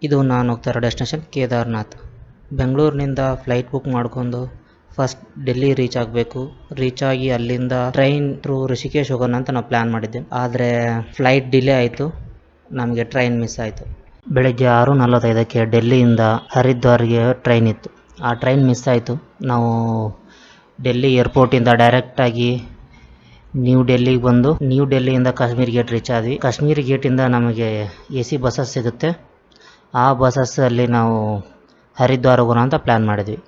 ಇದು ನಾನು ಹೋಗ್ತಾ ಇರೋ ಡೆಸ್ಟಿನೇಷನ್ ಕೇದಾರ್ನಾಥ್. ಬೆಂಗಳೂರಿನಿಂದ ಫ್ಲೈಟ್ ಬುಕ್ ಮಾಡ್ಕೊಂಡು ಫಸ್ಟ್ ಡೆಲ್ಲಿ ರೀಚ್ ಆಗಬೇಕು. ರೀಚ್ ಆಗಿ ಅಲ್ಲಿಂದ ಟ್ರೈನ್ ಥ್ರೂ ಋಷಿಕೇಶ್ ಹೋಗೋಣ ಅಂತ ನಾವು ಪ್ಲ್ಯಾನ್ ಮಾಡಿದ್ದೆ. ಆದರೆ ಫ್ಲೈಟ್ ಡಿಲೇ ಆಯಿತು, ನಮಗೆ ಟ್ರೈನ್ ಮಿಸ್ ಆಯಿತು. ಬೆಳಗ್ಗೆ 6:45ಕ್ಕೆ ಡೆಲ್ಲಿಯಿಂದ ಹರಿದ್ವಾರ್ಗೆ ಟ್ರೈನ್ ಇತ್ತು. ಆ ಟ್ರೈನ್ ಮಿಸ್ ಆಯಿತು. ನಾವು ಡೆಲ್ಲಿ ಏರ್ಪೋರ್ಟಿಂದ ಡೈರೆಕ್ಟಾಗಿ ನ್ಯೂ ಡೆಲ್ಲಿಗೆ ಬಂದು ನ್ಯೂ ಡೆಲ್ಲಿಯಿಂದ ಕಾಶ್ಮೀರ್ ಗೇಟ್ ರೀಚ್ ಆದ್ವಿ. ಕಾಶ್ಮೀರ್ ಗೇಟಿಂದ ನಮಗೆ AC ಬಸ್ಸಸ್ ಸಿಗುತ್ತೆ. ಆ ಬಸ್ಸಸ್ಸಲ್ಲಿ ನಾವು ಹರಿದ್ವಾರ ಹೋಗೋಣ ಅಂತ ಪ್ಲ್ಯಾನ್ ಮಾಡಿದ್ವಿ.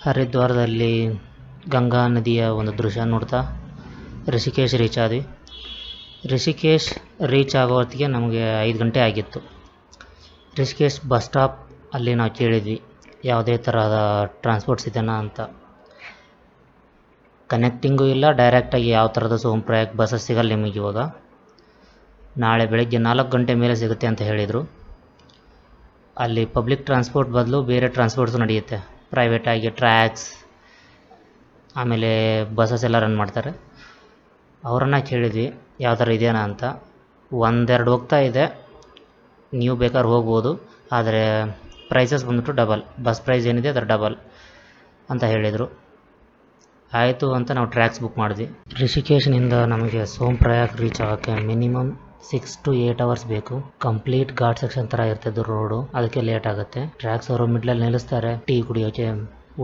ಹರಿದ್ವಾರದಲ್ಲಿ ಗಂಗಾ ನದಿಯ ಒಂದು ದೃಶ್ಯ ನೋಡ್ತಾ ಋಷಿಕೇಶ್ ರೀಚ್ ಆದ್ವಿ. ಋಷಿಕೇಶ್ ರೀಚ್ ಆಗೋ ಹೊತ್ತಿಗೆ ನಮಗೆ 5 ಗಂಟೆ ಆಗಿತ್ತು. ಋಷಿಕೇಶ್ ಬಸ್ ಸ್ಟಾಪ್ ಅಲ್ಲಿ ನಾವು ಕೇಳಿದ್ವಿ ಯಾವುದೇ ಥರದ ಟ್ರಾನ್ಸ್ಪೋರ್ಟ್ಸ್ ಇದೆನಾ ಅಂತ. ಕನೆಕ್ಟಿಂಗು ಇಲ್ಲ, ಡೈರೆಕ್ಟಾಗಿ ಯಾವ ಥರದ ಸೋಂಪ್ರಯಾಗ್ ಬಸ್ಸಸ್ ಸಿಗಲ್ಲ ನಿಮಗೆ ಇವಾಗ. ನಾಳೆ ಬೆಳಗ್ಗೆ 4 ಗಂಟೆ ಮೇಲೆ ಸಿಗುತ್ತೆ ಅಂತ ಹೇಳಿದರು. ಅಲ್ಲಿ ಪಬ್ಲಿಕ್ ಟ್ರಾನ್ಸ್ಪೋರ್ಟ್ ಬದಲು ಬೇರೆ ಟ್ರಾನ್ಸ್ಪೋರ್ಟ್ಸು ನಡೆಯುತ್ತೆ. ಪ್ರೈವೇಟಾಗಿ ಟ್ರ್ಯಾಕ್ಸ್ ಆಮೇಲೆ ಬಸ್ಸಸ್ ಎಲ್ಲ ರನ್ ಮಾಡ್ತಾರೆ. ಅವರನ್ನು ಕೇಳಿದ್ವಿ ಯಾವ ಥರ ಇದೆಯಾ ಅಂತ. 1-2 ಹೋಗ್ತಾ ಇದೆ, ನೀವು ಬೇಕಾದ್ರೆ ಹೋಗ್ಬೋದು, ಆದರೆ ಪ್ರೈಸಸ್ ಬಂದ್ಬಿಟ್ಟು ಡಬಲ್, ಬಸ್ ಪ್ರೈಸ್ ಏನಿದೆ ಅದರ ಡಬಲ್ ಅಂತ ಹೇಳಿದರು. ಆಯಿತು ಅಂತ ನಾವು ಟ್ರ್ಯಾಕ್ಸ್ ಬುಕ್ ಮಾಡಿದ್ವಿ. ಋಷಿಕೇಶ್ನಿಂದ ನಮಗೆ ಸೋಂಪ್ರಯಾಗ್ ರೀಚ್ ಆಗೋಕ್ಕೆ ಮಿನಿಮಮ್ 6 to 8 hours ಬೇಕು. ಕಂಪ್ಲೀಟ್ ಘಾಟ್ ಸೆಕ್ಷನ್ ಥರ ಇರ್ತದೆ ರೋಡು, ಅದಕ್ಕೆ ಲೇಟ್ ಆಗುತ್ತೆ. ಟ್ರ್ಯಾಕ್ಸ್ ಅವರು ಮಿಡ್ಲಲ್ಲಿ ನಿಲ್ಲಿಸ್ತಾರೆ ಟೀ ಕುಡಿಯೋಕ್ಕೆ,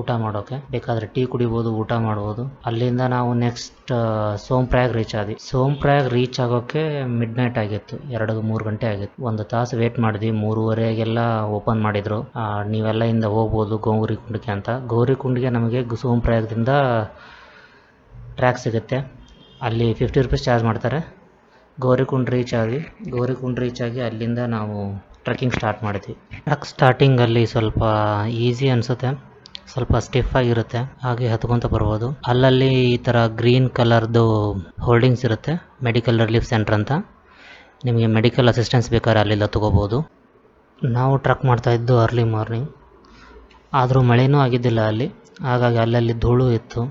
ಊಟ ಮಾಡೋಕ್ಕೆ. ಬೇಕಾದರೆ ಟೀ ಕುಡಿಬೋದು, ಊಟ ಮಾಡ್ಬೋದು. ಅಲ್ಲಿಂದ ನಾವು ನೆಕ್ಸ್ಟ್ ಸೋಂಪ್ರಯಾಗ್ ರೀಚ್ ಆದ್ವಿ. ಸೋಂಪ್ರಯಾಗ್ ರೀಚ್ ಆಗೋಕ್ಕೆ ಮಿಡ್ ನೈಟ್ ಆಗಿತ್ತು, 2-3 ಗಂಟೆ ಆಗಿತ್ತು. 1 ತಾಸು ವೇಟ್ ಮಾಡಿದ್ವಿ. 3:30ಗೆಲ್ಲ ಓಪನ್ ಮಾಡಿದರು, ನೀವೆಲ್ಲ ಇಂದ ಹೋಗ್ಬೋದು ಗೌರಿಕುಂಡ್ಗೆ ಅಂತ. ಗೌರಿಕುಂಡ್ಗೆ ನಮಗೆ ಸೋಂಪ್ರಯಾಗದಿಂದ ಟ್ರ್ಯಾಕ್ ಸಿಗುತ್ತೆ, ಅಲ್ಲಿ 50 ರೂಪೀಸ್ ಚಾರ್ಜ್ ಮಾಡ್ತಾರೆ. ಗೌರಿಕುಂಡ್ ರೀಚ್ ಆಗಿ ಅಲ್ಲಿಂದ ನಾವು ಟ್ರೆಕ್ಕಿಂಗ್ ಸ್ಟಾರ್ಟ್ ಮಾಡಿದ್ವಿ. ಸ್ಟಾರ್ಟಿಂಗಲ್ಲಿ ಸ್ವಲ್ಪ ಈಸಿ ಅನಿಸುತ್ತೆ, ಸ್ವಲ್ಪ ಸ್ಟಿಫ್ ಆಗಿರುತ್ತೆ, ಹಾಗೆ ಹತ್ಕೊತ ಬರ್ಬೋದು. ಅಲ್ಲಲ್ಲಿ ಈ ಥರ ಗ್ರೀನ್ ಕಲರ್ದು ಹೋಲ್ಡಿಂಗ್ಸ್ ಇರುತ್ತೆ, ಮೆಡಿಕಲ್ ರಿಲೀಫ್ ಸೆಂಟರ್ ಅಂತ. ನಿಮಗೆ ಮೆಡಿಕಲ್ ಅಸಿಸ್ಟೆನ್ಸ್ ಬೇಕಾದ್ರೆ ಅಲ್ಲೆಲ್ಲ ತೊಗೋಬೋದು. ನಾವು ಟ್ರಕ್ ಮಾಡ್ತಾಯಿದ್ದು ಅರ್ಲಿ ಮಾರ್ನಿಂಗ್, ಆದರೂ ಮಳೆನೂ ಆಗಿದ್ದಿಲ್ಲ ಅಲ್ಲಿ, ಹಾಗಾಗಿ ಅಲ್ಲಲ್ಲಿ ಧೂಳು ಇತ್ತು.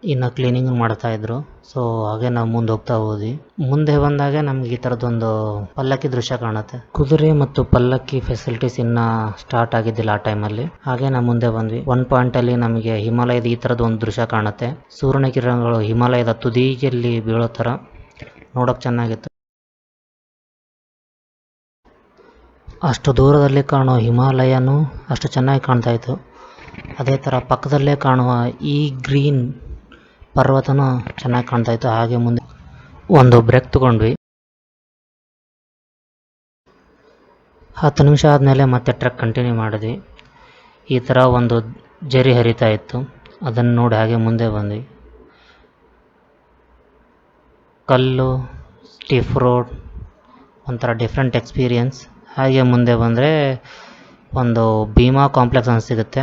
ಇನ್ನು ಕ್ಲೀನಿಂಗ್ ಮಾಡ್ತಾಯಿದ್ರು. ಸೊ ಹಾಗೆ ನಾವು ಮುಂದೆ ಹೋಗ್ತಾ ಹೋದ್ವಿ. ಮುಂದೆ ಬಂದಾಗ ನಮ್ಗೆ ಈ ಥರದ್ದೊಂದು ಪಲ್ಲಕ್ಕಿ ದೃಶ್ಯ ಕಾಣುತ್ತೆ. ಕುದುರೆ ಮತ್ತು ಪಲ್ಲಕ್ಕಿ ಫೆಸಿಲಿಟೀಸ್ ಇನ್ನೂ ಸ್ಟಾರ್ಟ್ ಆಗಿದ್ದಿಲ್ಲ ಆ ಟೈಮಲ್ಲಿ. ಹಾಗೆ ನಾವು ಮುಂದೆ ಬಂದ್ವಿ. ಒಂದು ಪಾಯಿಂಟಲ್ಲಿ ನಮಗೆ ಹಿಮಾಲಯದ ಈ ಥರದ್ದು ಒಂದು ದೃಶ್ಯ ಕಾಣುತ್ತೆ. ಸೂರ್ಯನ ಕಿರಣಗಳು ಹಿಮಾಲಯದ ತುದಿಯಲ್ಲಿ ಬೀಳೋ ಥರ ನೋಡೋಕೆ ಚೆನ್ನಾಗಿತ್ತು. ಅಷ್ಟು ದೂರದಲ್ಲಿ ಕಾಣೋ ಹಿಮಾಲಯನೂ ಅಷ್ಟು ಚೆನ್ನಾಗಿ ಕಾಣ್ತಾಯಿತ್ತು. ಅದೇ ಥರ ಪಕ್ಕದಲ್ಲೇ ಕಾಣುವ ಈ ಗ್ರೀನ್ ಪರ್ವತನೂ ಚೆನ್ನಾಗಿ ಕಾಣ್ತಾಯಿತ್ತು. ಹಾಗೆ ಮುಂದೆ ಒಂದು ಬ್ರೇಕ್ ತೊಗೊಂಡ್ವಿ. 10 ನಿಮಿಷ ಆದಮೇಲೆ ಮತ್ತೆ ಟ್ರೆಕ್ ಕಂಟಿನ್ಯೂ ಮಾಡಿದ್ವಿ. ಈ ಥರ ಒಂದು ಜರಿ ಹರಿತಾ ಇತ್ತು, ಅದನ್ನು ನೋಡಿ ಹಾಗೆ ಮುಂದೆ ಬಂದ್ವಿ. ಕಲ್ಲು, ಸ್ಟಿಫ್ ರೋಡ್, ಒಂಥರ ಡಿಫ್ರೆಂಟ್ ಎಕ್ಸ್ಪೀರಿಯನ್ಸ್. ಹಾಗೆ ಮುಂದೆ ಬಂದರೆ ಒಂದು ಭೀಮಾ ಕಾಂಪ್ಲೆಕ್ಸ್ ಅಂತ ಸಿಗುತ್ತೆ.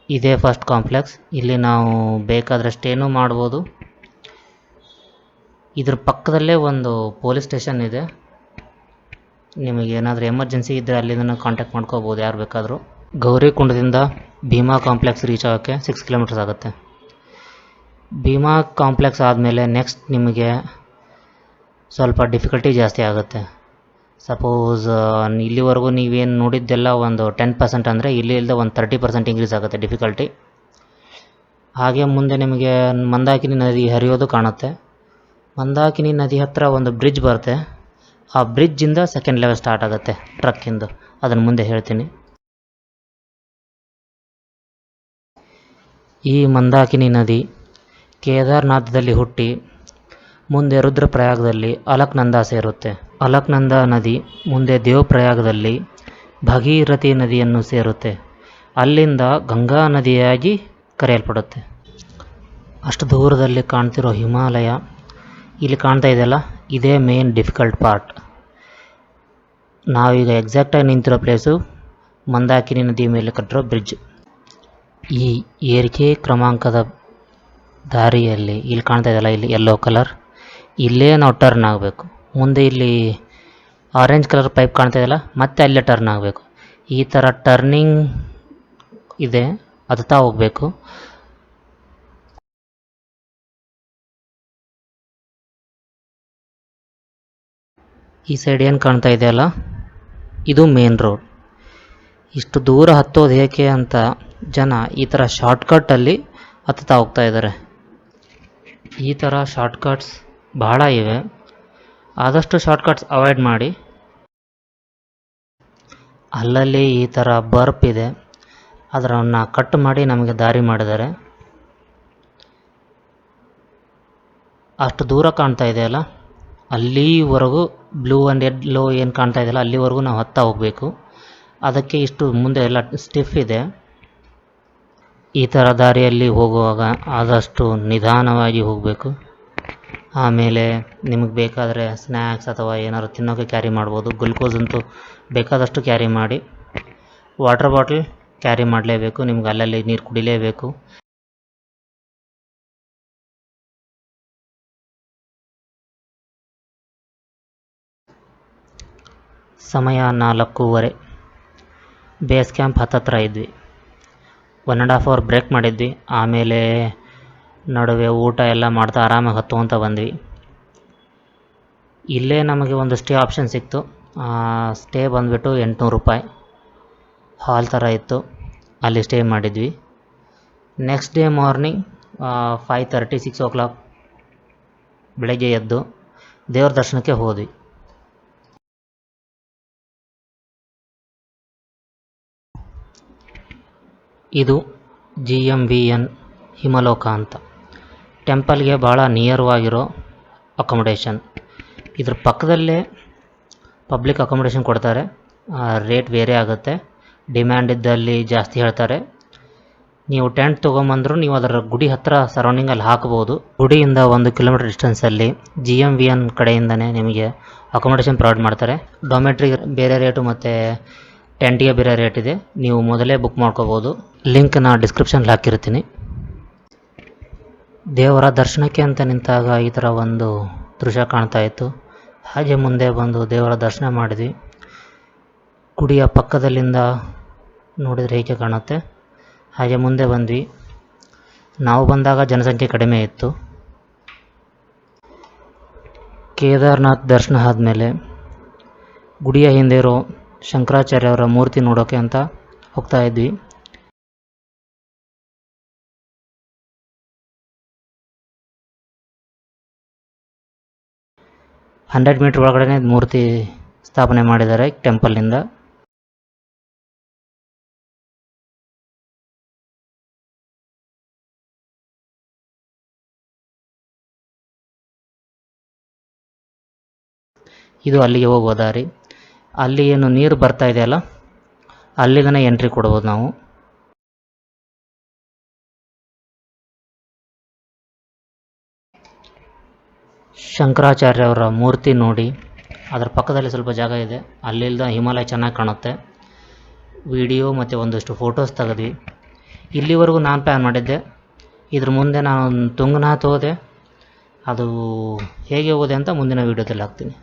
ಇದೇ ಫಸ್ಟ್ ಕಾಂಪ್ಲೆಕ್ಸ್. ಇಲ್ಲಿ ನಾವು ಬೇಕಾದರೆ ಸ್ಟೇನೂ ಮಾಡ್ಬೋದು. ಇದ್ರ ಪಕ್ಕದಲ್ಲೇ ಒಂದು ಪೊಲೀಸ್ ಸ್ಟೇಷನ್ ಇದೆ. ನಿಮಗೆ ಏನಾದರೂ ಎಮರ್ಜೆನ್ಸಿ ಇದ್ದರೆ ಅಲ್ಲಿಂದ ಕಾಂಟ್ಯಾಕ್ಟ್ ಮಾಡ್ಕೋಬೋದು ಯಾರು ಬೇಕಾದರೂ. ಗೌರಿಕುಂಡದಿಂದ ಭೀಮಾ ಕಾಂಪ್ಲೆಕ್ಸ್ ರೀಚ್ ಆಗೋಕ್ಕೆ 6 ಕಿಲೋಮೀಟರ್ಸ್ ಆಗುತ್ತೆ. ಭೀಮಾ ಕಾಂಪ್ಲೆಕ್ಸ್ ಆದಮೇಲೆ ನೆಕ್ಸ್ಟ್ ನಿಮಗೆ ಸ್ವಲ್ಪ ಡಿಫಿಕಲ್ಟಿ ಜಾಸ್ತಿ ಆಗುತ್ತೆ. ಸಪೋಸ್ ಇಲ್ಲಿವರೆಗೂ ನೀವೇನು ನೋಡಿದ್ದೆಲ್ಲ ಒಂದು 10% ಅಂದರೆ ಇಲ್ಲಿಂದ ಒಂದು 30% ಇನ್ಕ್ರೀಸ್ ಆಗುತ್ತೆ ಡಿಫಿಕಲ್ಟಿ. ಹಾಗೆ ಮುಂದೆ ನಿಮಗೆ ಮಂದಾಕಿನಿ ನದಿ ಹರಿಯೋದು ಕಾಣುತ್ತೆ. ಮಂದಾಕಿನಿ ನದಿ ಹತ್ತಿರ ಒಂದು ಬ್ರಿಡ್ಜ್ ಬರುತ್ತೆ. ಆ ಬ್ರಿಡ್ಜಿಂದ ಸೆಕೆಂಡ್ ಲೆವೆಲ್ ಸ್ಟಾರ್ಟ್ ಆಗುತ್ತೆ ಟ್ರಕ್ಕಿಂದು, ಅದನ್ನು ಮುಂದೆ ಹೇಳ್ತೀನಿ. ಈ ಮಂದಾಕಿನಿ ನದಿ ಕೇದಾರ್ನಾಥದಲ್ಲಿ ಹುಟ್ಟಿ ಮುಂದೆ ರುದ್ರಪ್ರಯಾಗದಲ್ಲಿ ಅಲಕ್ನಂದ ಸೇರುತ್ತೆ. ಅಲಕ್ನಂದ ನದಿ ಮುಂದೆ ದೇವಪ್ರಯಾಗದಲ್ಲಿ ಭಾಗೀರಥಿ ನದಿಯನ್ನು ಸೇರುತ್ತೆ. ಅಲ್ಲಿಂದ ಗಂಗಾ ನದಿಯಾಗಿ ಕರೆಯಲ್ಪಡುತ್ತೆ. ಅಷ್ಟು ದೂರದಲ್ಲಿ ಕಾಣ್ತಿರೋ ಹಿಮಾಲಯ ಇಲ್ಲಿ ಕಾಣ್ತಾ ಇದೆಯಲ್ಲ, ಇದೇ ಮೇನ್ ಡಿಫಿಕಲ್ಟ್ ಪಾರ್ಟ್. ನಾವೀಗ ಎಕ್ಸಾಕ್ಟಾಗಿ ನಿಂತಿರೋ ಪ್ಲೇಸು ಮಂದಾಕಿನಿ ನದಿ ಮೇಲೆ ಕಟ್ಟಿರೋ ಬ್ರಿಡ್ಜ್. ಈ ಏರಿಕೆ ಕ್ರಮಾಂಕದ ದಾರಿಯಲ್ಲಿ ಇಲ್ಲಿ ಕಾಣ್ತಾ ಇದೆಯಲ್ಲ, ಇಲ್ಲಿ ಯೆಲ್ಲೋ ಕಲರ್, ಇಲ್ಲೇ ನಾವು ಟರ್ನ್ ಆಗಬೇಕು. ಮುಂದೆ ಇಲ್ಲಿ ಆರೆಂಜ್ ಕಲರ್ ಪೈಪ್ ಕಾಣ್ತಾ ಇದೆಯಲ್ಲ, ಮತ್ತೆ ಅಲ್ಲೇ ಟರ್ನ್ ಆಗಬೇಕು. ಈ ಥರ ಟರ್ನಿಂಗ್ ಇದೆ, ಹತ್ತಾ ಹೋಗಬೇಕು. ಈ ಸೈಡ್ ಏನು ಕಾಣ್ತಾ ಇದೆಯಲ್ಲ, ಇದು ಮೇನ್ ರೋಡ್. ಇಷ್ಟು ದೂರ ಹತ್ತೋದು ಏಕೆ ಅಂತ ಜನ ಈ ಥರ ಶಾರ್ಟ್ಕಟ್ಟಲ್ಲಿ ಹತ್ತಾ ಹೋಗ್ತಾ ಇದ್ದಾರೆ. ಈ ಥರ ಶಾರ್ಟ್ಕಟ್ಸ್ ಬಹಳ ಇವೆ. ಆದಷ್ಟು ಶಾರ್ಟ್ಕಟ್ಸ್ ಅವಾಯ್ಡ್ ಮಾಡಿ. ಅಲ್ಲಲ್ಲಿ ಈ ಥರ ಬರ್ಪ್ ಇದೆ, ಅದನ್ನು ಕಟ್ ಮಾಡಿ ನಮಗೆ ದಾರಿ ಮಾಡಿದ್ದಾರೆ. ಅಷ್ಟು ದೂರ ಕಾಣ್ತಾ ಇದೆಯಲ್ಲ, ಅಲ್ಲಿವರೆಗೂ ಬ್ಲೂ ಆ್ಯಂಡ್ ಯೆಲ್ಲೋ ಏನು ಕಾಣ್ತಾ ಇದೆಯಲ್ಲ, ಅಲ್ಲಿವರೆಗೂ ನಾವು ಹತ್ತಾ ಹೋಗಬೇಕು. ಅದಕ್ಕೆ ಇಷ್ಟು ಮುಂದೆ ಎಲ್ಲ ಸ್ಟಿಫ್ ಇದೆ. ಈ ಥರ ದಾರಿಯಲ್ಲಿ ಹೋಗುವಾಗ ಆದಷ್ಟು ನಿಧಾನವಾಗಿ ಹೋಗಬೇಕು. ಆಮೇಲೆ ನಿಮಗೆ ಬೇಕಾದರೆ ಸ್ನ್ಯಾಕ್ಸ್ ಅಥವಾ ಏನಾದ್ರು ತಿನ್ನೋಕ್ಕೆ ಕ್ಯಾರಿ ಮಾಡ್ಬೋದು. ಗ್ಲುಕೋಸ್ ಅಂತೂ ಬೇಕಾದಷ್ಟು ಕ್ಯಾರಿ ಮಾಡಿ. ವಾಟರ್ ಬಾಟಲ್ ಕ್ಯಾರಿ ಮಾಡಲೇಬೇಕು, ನಿಮ್ಗೆ ಅಲ್ಲಲ್ಲಿ ನೀರು ಕುಡಿಲೇಬೇಕು. ಸಮಯ 4:15. ಬೇಸ್ ಕ್ಯಾಂಪ್ ಹತ್ತತ್ರ ಇದ್ವಿ. 1.5 ಅವರ್ ಬ್ರೇಕ್ ಮಾಡಿದ್ವಿ. ಆಮೇಲೆ ನಡುವೆ ಊಟ ಎಲ್ಲ ಮಾಡ್ತಾ ಆರಾಮಾಗಿ ಹತ್ತುವಂತ ಬಂದ್ವಿ. ಇಲ್ಲೇ ನಮಗೆ ಒಂದು ಸ್ಟೇ ಆಪ್ಷನ್ ಸಿಕ್ತು. ಸ್ಟೇ ಬಂದುಬಿಟ್ಟು 800 ರೂಪಾಯಿ. ಹಾಲ್ ಥರ ಇತ್ತು, ಅಲ್ಲಿ ಸ್ಟೇ ಮಾಡಿದ್ವಿ. ನೆಕ್ಸ್ಟ್ ಡೇ ಮಾರ್ನಿಂಗ್ 5:30, 6 o'clock ಬೆಳಗ್ಗೆ ಎದ್ದು ದೇವ್ರ ದರ್ಶನಕ್ಕೆ ಹೋದ್ವಿ. ಇದು GMVN ಹಿಮಲೋಕ ಅಂತ. ಟೆಂಪಲ್ಗೆ ಭಾಳ ನಿಯರ್ವಾಗಿರೋ ಅಕೊಮಡೇಷನ್. ಇದ್ರ ಪಕ್ಕದಲ್ಲೇ ಪಬ್ಲಿಕ್ ಅಕೊಮಡೇಷನ್ ಕೊಡ್ತಾರೆ. ರೇಟ್ ಬೇರೆ ಆಗುತ್ತೆ, ಡಿಮ್ಯಾಂಡ್ ಇದ್ದಲ್ಲಿ ಜಾಸ್ತಿ ಹೇಳ್ತಾರೆ. ನೀವು ಟೆಂಟ್ ತೊಗೊಂಬಂದ್ರು ನೀವು ಅದರ ಗುಡಿ ಹತ್ತಿರ ಸರೌಂಡಿಂಗಲ್ಲಿ ಹಾಕ್ಬೋದು. ಗುಡಿಯಿಂದ 1 ಕಿಲೋಮೀಟರ್ ಡಿಸ್ಟೆನ್ಸಲ್ಲಿ GMVN ಕಡೆಯಿಂದನೇ ನಿಮಗೆ ಅಕೊಮಡೇಷನ್ ಪ್ರೊವೈಡ್ ಮಾಡ್ತಾರೆ. ಡಾಮೆಟ್ರಿಗೆ ಬೇರೆ ರೇಟು ಮತ್ತು ಟೆಂಟಿಗೆ ಬೇರೆ ರೇಟ್ ಇದೆ. ನೀವು ಮೊದಲೇ ಬುಕ್ ಮಾಡ್ಕೋಬೋದು. ಲಿಂಕ್ನ ಡಿಸ್ಕ್ರಿಪ್ಷನ್ಲಿ ಹಾಕಿರ್ತೀನಿ. ದೇವರ ದರ್ಶನಕ್ಕೆ ಅಂತ ನಿಂತಾಗ ಈ ಥರ ಒಂದು ದೃಶ್ಯ ಕಾಣ್ತಾ ಇತ್ತು. ಹಾಗೆ ಮುಂದೆ ಬಂದು ದೇವರ ದರ್ಶನ ಮಾಡಿದ್ವಿ. ಗುಡಿಯ ಪಕ್ಕದಲ್ಲಿಂದ ನೋಡಿದರೆ ಹೇಗೆ ಕಾಣುತ್ತೆ. ಹಾಗೆ ಮುಂದೆ ಬಂದ್ವಿ. ನಾವು ಬಂದಾಗ ಜನಸಂಖ್ಯೆ ಕಡಿಮೆ ಇತ್ತು. ಕೇದಾರ್ನಾಥ್ ದರ್ಶನ ಆದಮೇಲೆ ಗುಡಿಯ ಹಿಂದೆ ಇರೋ ಶಂಕರಾಚಾರ್ಯವರ ಮೂರ್ತಿ ನೋಡೋಕ್ಕೆ ಅಂತ ಹೋಗ್ತಾ ಇದ್ವಿ. ಹಂಡ್ರೆಡ್ ಮೀಟ್ರ್ ಒಳಗಡೆ ಮೂರ್ತಿ ಸ್ಥಾಪನೆ ಮಾಡಿದ್ದಾರೆ ಟೆಂಪಲ್ನಿಂದ. ಇದು ಅಲ್ಲಿಗೆ ಹೋಗುವ ದಾರಿ. ಅಲ್ಲಿ ಏನು ನೀರು ಬರ್ತಾ ಇದೆಯಲ್ಲ, ಅಲ್ಲಿಂದನೇ ಎಂಟ್ರಿ ಕೊಡ್ಬೋದು ನಾವು. ಶಂಕರಾಚಾರ್ಯವರ ಮೂರ್ತಿ ನೋಡಿ ಅದರ ಪಕ್ಕದಲ್ಲಿ ಸ್ವಲ್ಪ ಜಾಗ ಇದೆ, ಅಲ್ಲಿಂದ ಹಿಮಾಲಯ ಚೆನ್ನಾಗಿ ಕಾಣುತ್ತೆ. ವಿಡಿಯೋ ಮತ್ತು ಒಂದಷ್ಟು ಫೋಟೋಸ್ ತೆಗೆದ್ವಿ. ಇಲ್ಲಿವರೆಗೂ ನಾನು ಪ್ಲ್ಯಾನ್ ಮಾಡಿದ್ದೆ. ಇದ್ರ ಮುಂದೆ ನಾನು ತುಂಗನಾಥ್ ಹೋದೆ. ಅದು ಹೇಗೆ ಹೋದೆ ಅಂತ ಮುಂದಿನ ವೀಡಿಯೋದಲ್ಲಿ ಹಾಕ್ತೀನಿ.